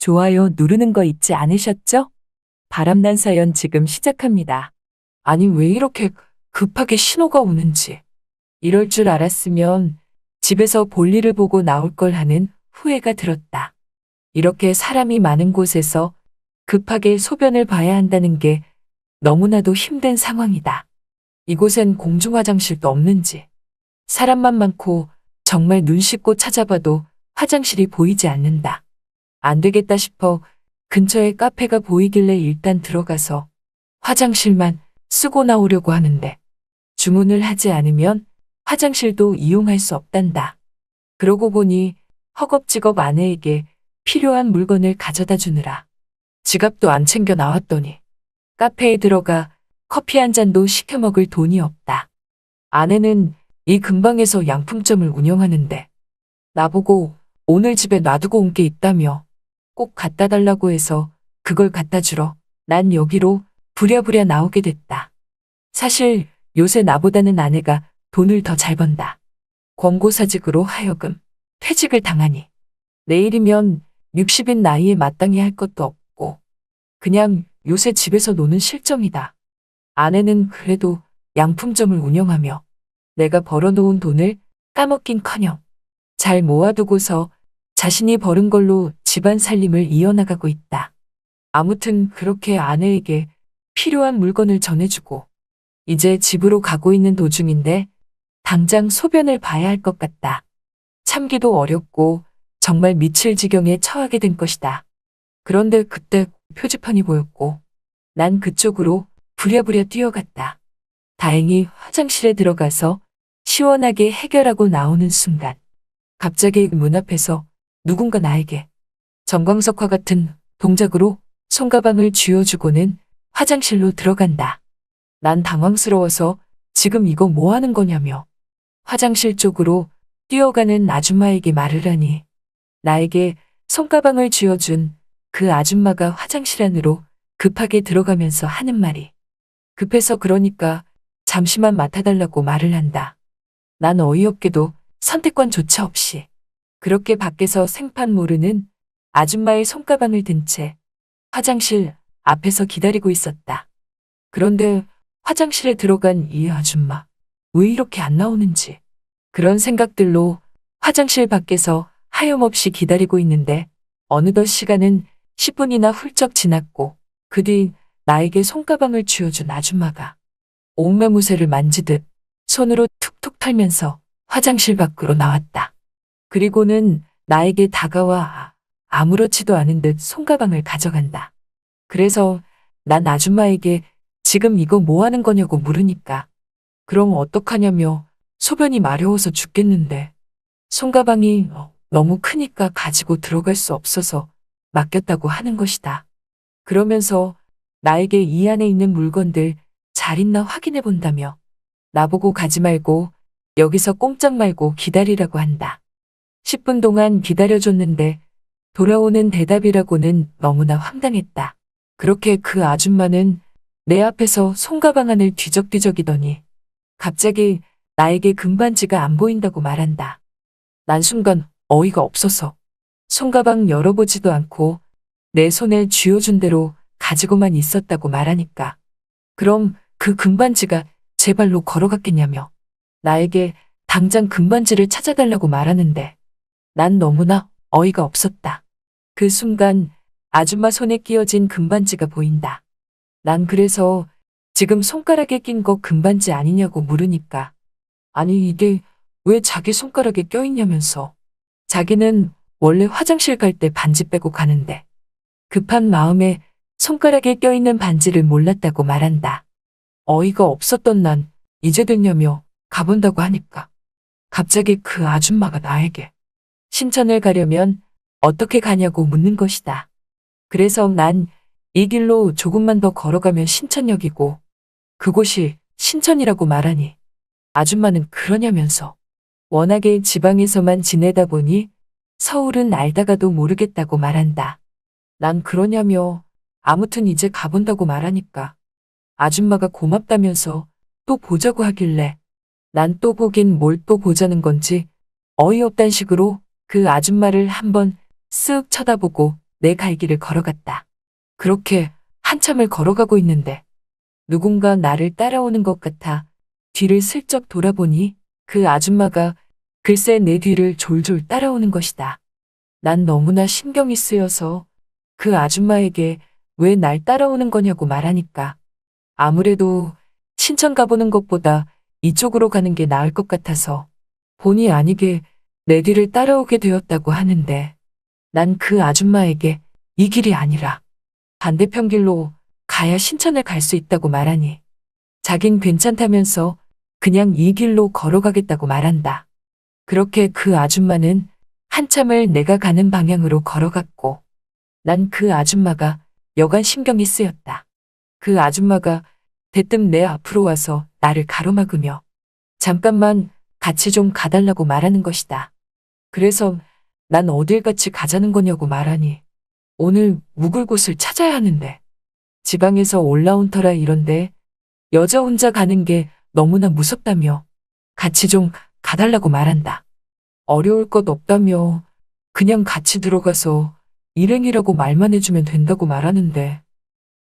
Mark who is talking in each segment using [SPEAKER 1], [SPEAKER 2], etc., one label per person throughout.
[SPEAKER 1] 좋아요 누르는 거 잊지 않으셨죠? 바람난 사연 지금 시작합니다. 아니, 왜 이렇게 급하게 신호가 오는지. 이럴 줄 알았으면 집에서 볼일을 보고 나올 걸 하는 후회가 들었다. 이렇게 사람이 많은 곳에서 급하게 소변을 봐야 한다는 게 너무나도 힘든 상황이다. 이곳엔 공중화장실도 없는지, 사람만 많고 정말 눈 씻고 찾아봐도 화장실이 보이지 않는다. 안 되겠다 싶어 근처에 카페가 보이길래 일단 들어가서 화장실만 쓰고 나오려고 하는데, 주문을 하지 않으면 화장실도 이용할 수 없단다. 그러고 보니 허겁지겁 아내에게 필요한 물건을 가져다 주느라 지갑도 안 챙겨 나왔더니 카페에 들어가 커피 한 잔도 시켜 먹을 돈이 없다. 아내는 이 근방에서 양품점을 운영하는데 나보고 오늘 집에 놔두고 온 게 있다며 꼭 갖다 달라고 해서 그걸 갖다 주러 난 여기로 부랴부랴 나오게 됐다. 사실 요새 나보다는 아내가 돈을 더 잘 번다. 권고사직으로 하여금 퇴직을 당하니 내일이면 60인 나이에 마땅히 할 것도 없고 그냥 요새 집에서 노는 실정이다. 아내는 그래도 양품점을 운영하며 내가 벌어놓은 돈을 까먹긴커녕 잘 모아두고서 자신이 벌은 걸로 집안 살림을 이어나가고 있다. 아무튼 그렇게 아내에게 필요한 물건을 전해주고 이제 집으로 가고 있는 도중인데 당장 소변을 봐야 할 것 같다. 참기도 어렵고 정말 미칠 지경에 처하게 된 것이다. 그런데 그때 표지판이 보였고 난 그쪽으로 부랴부랴 뛰어갔다. 다행히 화장실에 들어가서 시원하게 해결하고 나오는 순간 갑자기 문 앞에서 누군가 나에게 정광석화 같은 동작으로 손가방을 쥐어주고는 화장실로 들어간다. 난 당황스러워서 지금 이거 뭐 하는 거냐며 화장실 쪽으로 뛰어가는 아줌마에게 말을 하니 나에게 손가방을 쥐어준 그 아줌마가 화장실 안으로 급하게 들어가면서 하는 말이 급해서 그러니까 잠시만 맡아달라고 말을 한다. 난 어이없게도 선택권조차 없이 그렇게 밖에서 생판 모르는 아줌마의 손가방을 든 채 화장실 앞에서 기다리고 있었다. 그런데 화장실에 들어간 이 아줌마 왜 이렇게 안 나오는지 그런 생각들로 화장실 밖에서 하염없이 기다리고 있는데 어느덧 시간은 10분이나 훌쩍 지났고 그 뒤 나에게 손가방을 쥐어준 아줌마가 옥매무새를 만지듯 손으로 툭툭 털면서 화장실 밖으로 나왔다. 그리고는 나에게 다가와 아무렇지도 않은 듯 손가방을 가져간다. 그래서 난 아줌마에게 지금 이거 뭐 하는 거냐고 물으니까 그럼 어떡하냐며 소변이 마려워서 죽겠는데 손가방이 너무 크니까 가지고 들어갈 수 없어서 맡겼다고 하는 것이다. 그러면서 나에게 이 안에 있는 물건들 잘 있나 확인해 본다며 나보고 가지 말고 여기서 꼼짝 말고 기다리라고 한다. 10분 동안 기다려줬는데 돌아오는 대답이라고는 너무나 황당했다. 그렇게 그 아줌마는 내 앞에서 손가방 안을 뒤적뒤적이더니 갑자기 나에게 금반지가 안 보인다고 말한다. 난 순간 어이가 없어서 손가방 열어보지도 않고 내 손에 쥐어준 대로 가지고만 있었다고 말하니까 그럼 그 금반지가 제 발로 걸어갔겠냐며 나에게 당장 금반지를 찾아달라고 말하는데 난 너무나 어이가 없었다. 그 순간 아줌마 손에 끼어진 금반지가 보인다. 난 그래서 지금 손가락에 낀 거 금반지 아니냐고 물으니까 아니 이게 왜 자기 손가락에 껴있냐면서 자기는 원래 화장실 갈 때 반지 빼고 가는데 급한 마음에 손가락에 껴있는 반지를 몰랐다고 말한다. 어이가 없었던 난 이제 됐냐며 가본다고 하니까 갑자기 그 아줌마가 나에게 신천을 가려면 어떻게 가냐고 묻는 것이다. 그래서 난 이 길로 조금만 더 걸어가면 신천역이고 그곳이 신천이라고 말하니 아줌마는 그러냐면서 워낙에 지방에서만 지내다 보니 서울은 알다가도 모르겠다고 말한다. 난 그러냐며 아무튼 이제 가본다고 말하니까 아줌마가 고맙다면서 또 보자고 하길래 난 또 보긴 뭘 또 보자는 건지 어이없단 식으로 그 아줌마를 한번 쓱 쳐다보고 내 갈 길을 걸어갔다. 그렇게 한참을 걸어가고 있는데 누군가 나를 따라오는 것 같아 뒤를 슬쩍 돌아보니 그 아줌마가 글쎄 내 뒤를 졸졸 따라오는 것이다. 난 너무나 신경이 쓰여서 그 아줌마에게 왜 날 따라오는 거냐고 말하니까 아무래도 신천 가보는 것보다 이쪽으로 가는 게 나을 것 같아서 본의 아니게 내 뒤를 따라오게 되었다고 하는데 난 그 아줌마에게 이 길이 아니라 반대편 길로 가야 신천에 갈 수 있다고 말하니 자긴 괜찮다면서 그냥 이 길로 걸어가겠다고 말한다. 그렇게 그 아줌마는 한참을 내가 가는 방향으로 걸어갔고 난 그 아줌마가 여간 신경이 쓰였다. 그 아줌마가 대뜸 내 앞으로 와서 나를 가로막으며 잠깐만 같이 좀 가달라고 말하는 것이다. 그래서 난 어딜 같이 가자는 거냐고 말하니 오늘 묵을 곳을 찾아야 하는데 지방에서 올라온 터라 이런데 여자 혼자 가는 게 너무나 무섭다며 같이 좀 가달라고 말한다. 어려울 것 없다며 그냥 같이 들어가서 일행이라고 말만 해주면 된다고 말하는데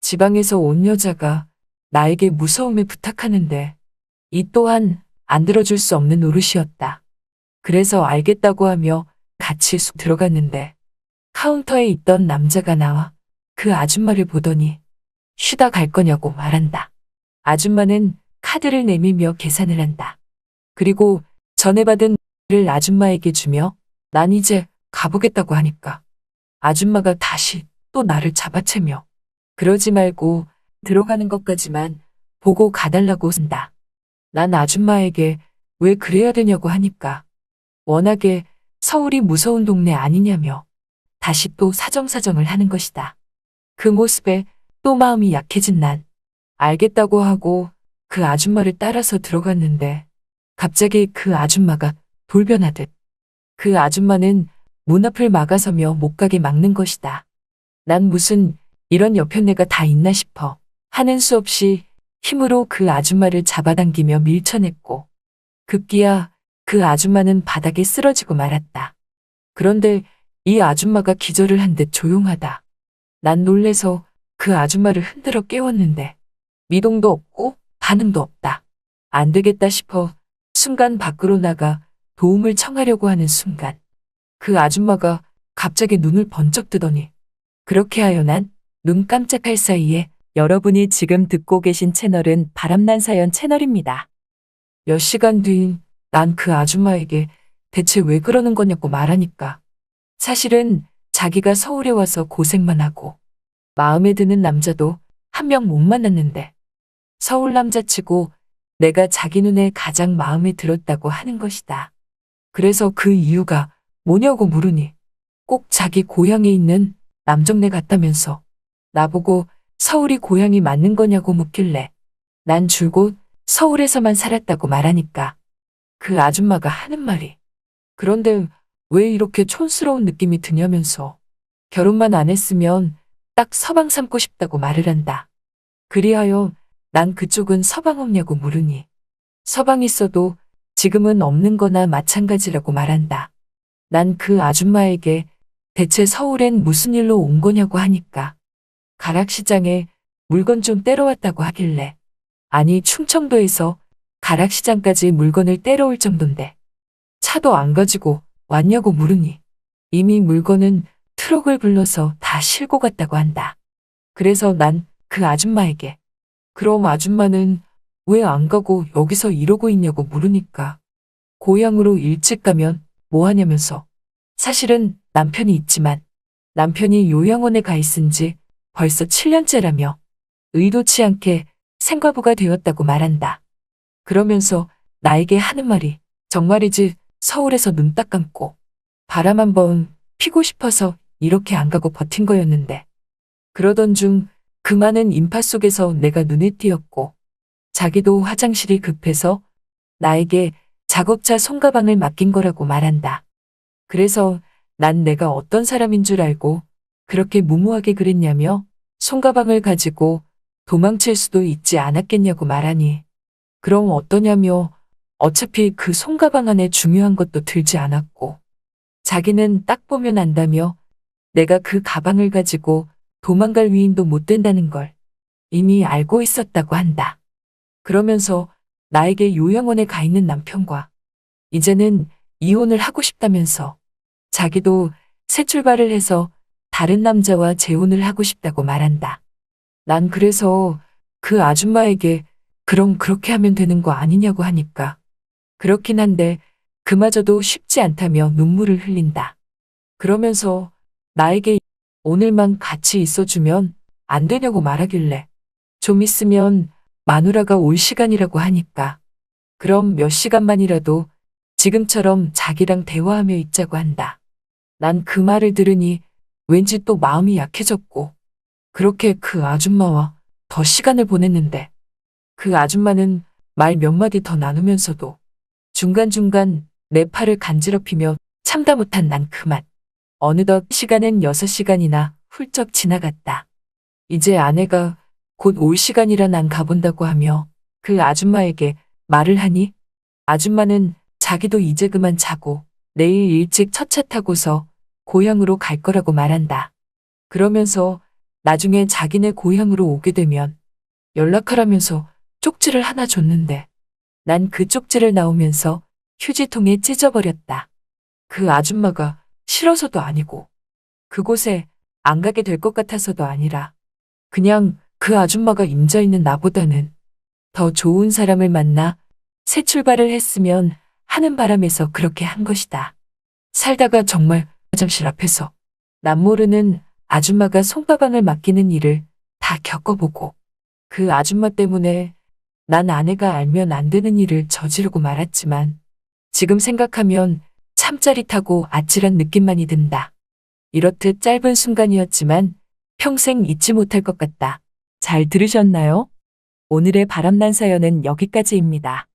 [SPEAKER 1] 지방에서 온 여자가 나에게 무서움을 부탁하는데 이 또한 안 들어줄 수 없는 노릇이었다. 그래서 알겠다고 하며 같이 쑥 들어갔는데 카운터에 있던 남자가 나와 그 아줌마를 보더니 쉬다 갈 거냐고 말한다. 아줌마는 카드를 내밀며 계산을 한다. 그리고 전에 받은 를 아줌마에게 주며 난 이제 가보겠다고 하니까 아줌마가 다시 또 나를 잡아채며 그러지 말고 들어가는 것까지만 보고 가달라고 쓴다. 난 아줌마에게 왜 그래야 되냐고 하니까 워낙에 서울이 무서운 동네 아니냐며 다시 또 사정사정을 하는 것이다. 그 모습에 또 마음이 약해진 난 알겠다고 하고 그 아줌마를 따라서 들어갔는데 갑자기 그 아줌마가 돌변하듯 그 아줌마는 문 앞을 막아서며 못 가게 막는 것이다. 난 무슨 이런 여편네가 다 있나 싶어 하는 수 없이 힘으로 그 아줌마를 잡아당기며 밀쳐냈고 급기야 그 아줌마는 바닥에 쓰러지고 말았다. 그런데 이 아줌마가 기절을 한 듯 조용하다. 난 놀래서 그 아줌마를 흔들어 깨웠는데 미동도 없고 반응도 없다. 안 되겠다 싶어 순간 밖으로 나가 도움을 청하려고 하는 순간 그 아줌마가 갑자기 눈을 번쩍 뜨더니 그렇게 하여 난 눈 깜짝할 사이에 여러분이 지금 듣고 계신 채널은 바람난 사연 채널입니다. 몇 시간 뒤 난 그 아줌마에게 대체 왜 그러는 거냐고 말하니까 사실은 자기가 서울에 와서 고생만 하고 마음에 드는 남자도 한 명 못 만났는데 서울 남자치고 내가 자기 눈에 가장 마음에 들었다고 하는 것이다. 그래서 그 이유가 뭐냐고 물으니 꼭 자기 고향에 있는 남정네 같다면서 나보고 서울이 고향이 맞는 거냐고 묻길래 난 줄곧 서울에서만 살았다고 말하니까 그 아줌마가 하는 말이 그런데 왜 이렇게 촌스러운 느낌이 드냐면서 결혼만 안 했으면 딱 서방 삼고 싶다고 말을 한다. 그리하여 난 그쪽은 서방 없냐고 물으니 서방 있어도 지금은 없는 거나 마찬가지라고 말한다. 난 그 아줌마에게 대체 서울엔 무슨 일로 온 거냐고 하니까 가락시장에 물건 좀 떼러 왔다고 하길래 아니 충청도에서 가락시장까지 물건을 떼러 올 정도인데 차도 안 가지고 왔냐고 물으니 이미 물건은 트럭을 불러서 다 싣고 갔다고 한다. 그래서 난 그 아줌마에게 그럼 아줌마는 왜 안 가고 여기서 이러고 있냐고 물으니까 고향으로 일찍 가면 뭐 하냐면서 사실은 남편이 있지만 남편이 요양원에 가 있은 지 벌써 7년째라며 의도치 않게 생과부가 되었다고 말한다. 그러면서 나에게 하는 말이 정말이지 서울에서 눈 딱 감고 바람 한번 피고 싶어서 이렇게 안 가고 버틴 거였는데 그러던 중 그 많은 인파 속에서 내가 눈에 띄었고 자기도 화장실이 급해서 나에게 작업차 손가방을 맡긴 거라고 말한다. 그래서 난 내가 어떤 사람인 줄 알고 그렇게 무모하게 그랬냐며 손가방을 가지고 도망칠 수도 있지 않았겠냐고 말하니 그럼 어떠냐며 어차피 그 손가방 안에 중요한 것도 들지 않았고 자기는 딱 보면 안다며 내가 그 가방을 가지고 도망갈 위인도 못 된다는 걸 이미 알고 있었다고 한다. 그러면서 나에게 요양원에 가 있는 남편과 이제는 이혼을 하고 싶다면서 자기도 새 출발을 해서 다른 남자와 재혼을 하고 싶다고 말한다. 난 그래서 그 아줌마에게 그럼 그렇게 하면 되는 거 아니냐고 하니까 그렇긴 한데 그마저도 쉽지 않다며 눈물을 흘린다. 그러면서 나에게 오늘만 같이 있어주면 안 되냐고 말하길래 좀 있으면 마누라가 올 시간이라고 하니까 그럼 몇 시간만이라도 지금처럼 자기랑 대화하며 있자고 한다. 난 그 말을 들으니 왠지 또 마음이 약해졌고 그렇게 그 아줌마와 더 시간을 보냈는데 그 아줌마는 말 몇 마디 더 나누면서도 중간중간 내 팔을 간지럽히며 참다 못한 난 그만. 어느덧 시간은 6시간이나 훌쩍 지나갔다. 이제 아내가 곧 올 시간이라 난 가본다고 하며 그 아줌마에게 말을 하니 아줌마는 자기도 이제 그만 자고 내일 일찍 첫 차 타고서 고향으로 갈 거라고 말한다. 그러면서 나중에 자기네 고향으로 오게 되면 연락하라면서 쪽지를 하나 줬는데 난 그 쪽지를 나오면서 휴지통에 찢어버렸다. 그 아줌마가 싫어서도 아니고 그곳에 안 가게 될 것 같아서도 아니라 그냥 그 아줌마가 임자 있는 나보다는 더 좋은 사람을 만나 새 출발을 했으면 하는 바람에서 그렇게 한 것이다. 살다가 정말 화장실 앞에서 남 모르는 아줌마가 손가방을 맡기는 일을 다 겪어보고 그 아줌마 때문에 난 아내가 알면 안 되는 일을 저지르고 말았지만 지금 생각하면 참 짜릿하고 아찔한 느낌만이 든다. 이렇듯 짧은 순간이었지만 평생 잊지 못할 것 같다. 잘 들으셨나요? 오늘의 바람난 사연은 여기까지입니다.